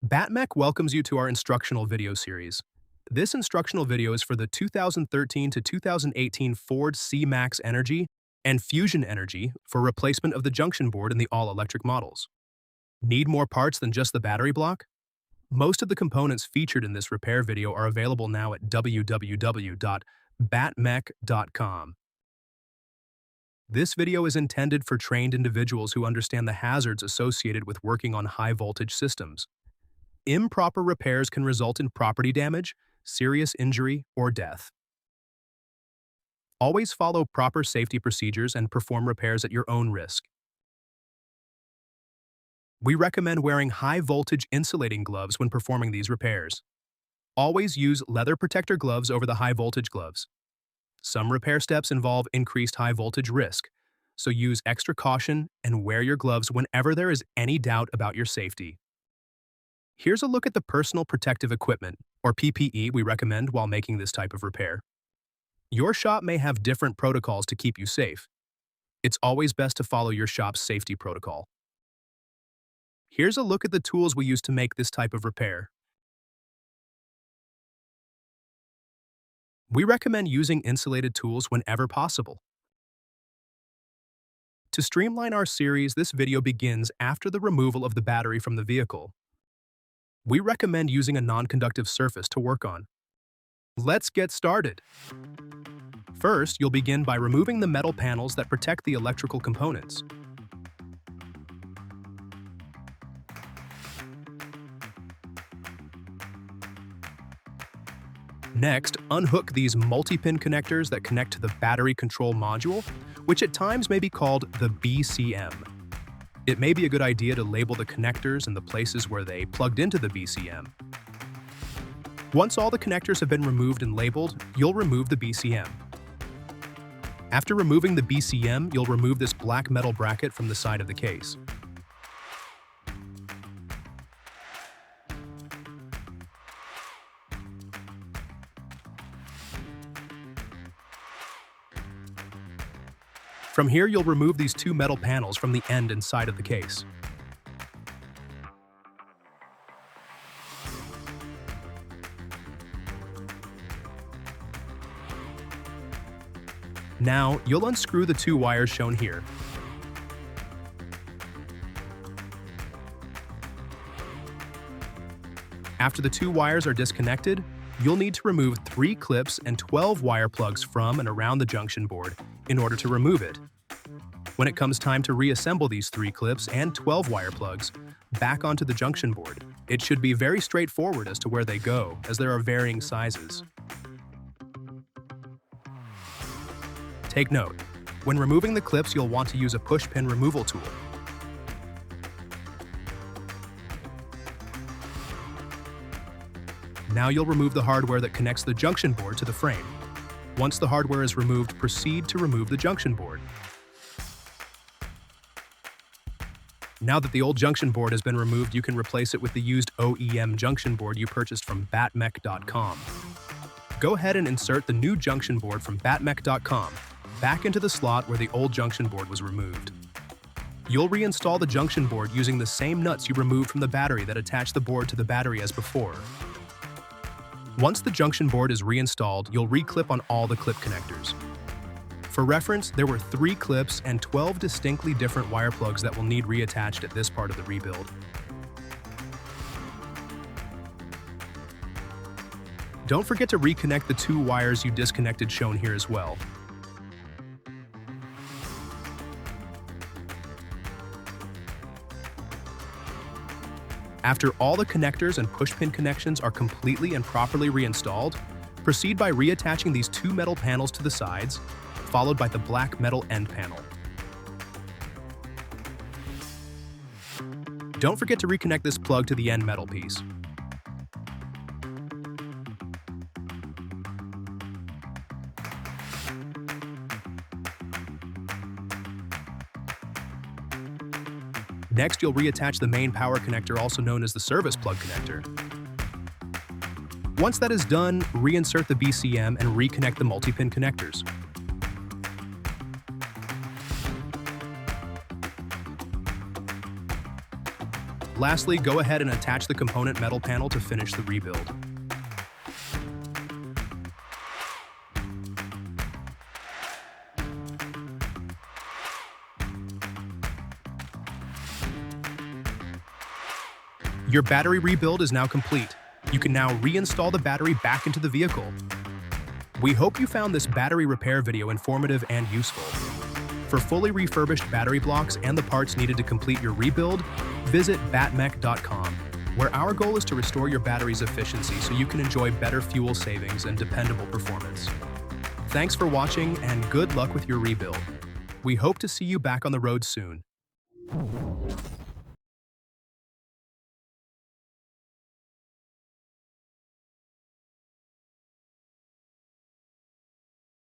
BattMech welcomes you to our instructional video series. This instructional video is for the 2013 to 2018 Ford C-Max Energi and Fusion Energi for replacement of the junction board in the all-electric models. Need more parts than just the battery block? Most of the components featured in this repair video are available now at www.battmech.com. This video is intended for trained individuals who understand the hazards associated with working on high-voltage systems. Improper repairs can result in property damage, serious injury, or death. Always follow proper safety procedures and perform repairs at your own risk. We recommend wearing high-voltage insulating gloves when performing these repairs. Always use leather protector gloves over the high-voltage gloves. Some repair steps involve increased high-voltage risk, so use extra caution and wear your gloves whenever there is any doubt about your safety. Here's a look at the personal protective equipment, or PPE, we recommend while making this type of repair. Your shop may have different protocols to keep you safe. It's always best to follow your shop's safety protocol. Here's a look at the tools we use to make this type of repair. We recommend using insulated tools whenever possible. To streamline our series, this video begins after the removal of the battery from the vehicle. We recommend using a non-conductive surface to work on. Let's get started. First, you'll begin by removing the metal panels that protect the electrical components. Next, unhook these multi-pin connectors that connect to the battery control module, which at times may be called the BCM. It may be a good idea to label the connectors and the places where they plugged into the BCM. Once all the connectors have been removed and labeled, you'll remove the BCM. After removing the BCM, you'll remove this black metal bracket from the side of the case. From here, you'll remove these two metal panels from the end and side of the case. Now, you'll unscrew the two wires shown here. After the two wires are disconnected, you'll need to remove 3 clips and 12 wire plugs from and around the junction board in order to remove it. When it comes time to reassemble these 3 clips and 12 wire plugs back onto the junction board, it should be very straightforward as to where they go, as there are varying sizes. Take note, when removing the clips, you'll want to use a push-pin removal tool. Now you'll remove the hardware that connects the junction board to the frame. Once the hardware is removed, proceed to remove the junction board. Now that the old junction board has been removed, you can replace it with the used OEM junction board you purchased from battmech.com. Go ahead and insert the new junction board from battmech.com back into the slot where the old junction board was removed. You'll reinstall the junction board using the same nuts you removed from the battery that attach the board to the battery as before. Once the junction board is reinstalled, you'll reclip on all the clip connectors. For reference, there were 3 clips and 12 distinctly different wire plugs that will need reattached at this part of the rebuild. Don't forget to reconnect the 2 wires you disconnected shown here as well. After all the connectors and pushpin connections are completely and properly reinstalled, proceed by reattaching these 2 metal panels to the sides, followed by the black metal end panel. Don't forget to reconnect this plug to the end metal piece. Next, you'll reattach the main power connector, also known as the service plug connector. Once that is done, reinsert the BCM and reconnect the multi-pin connectors. Lastly, go ahead and attach the component metal panel to finish the rebuild. Your battery rebuild is now complete. You can now reinstall the battery back into the vehicle. We hope you found this battery repair video informative and useful. For fully refurbished battery blocks and the parts needed to complete your rebuild, visit BattMech.com, where our goal is to restore your battery's efficiency so you can enjoy better fuel savings and dependable performance. Thanks for watching and good luck with your rebuild. We hope to see you back on the road soon.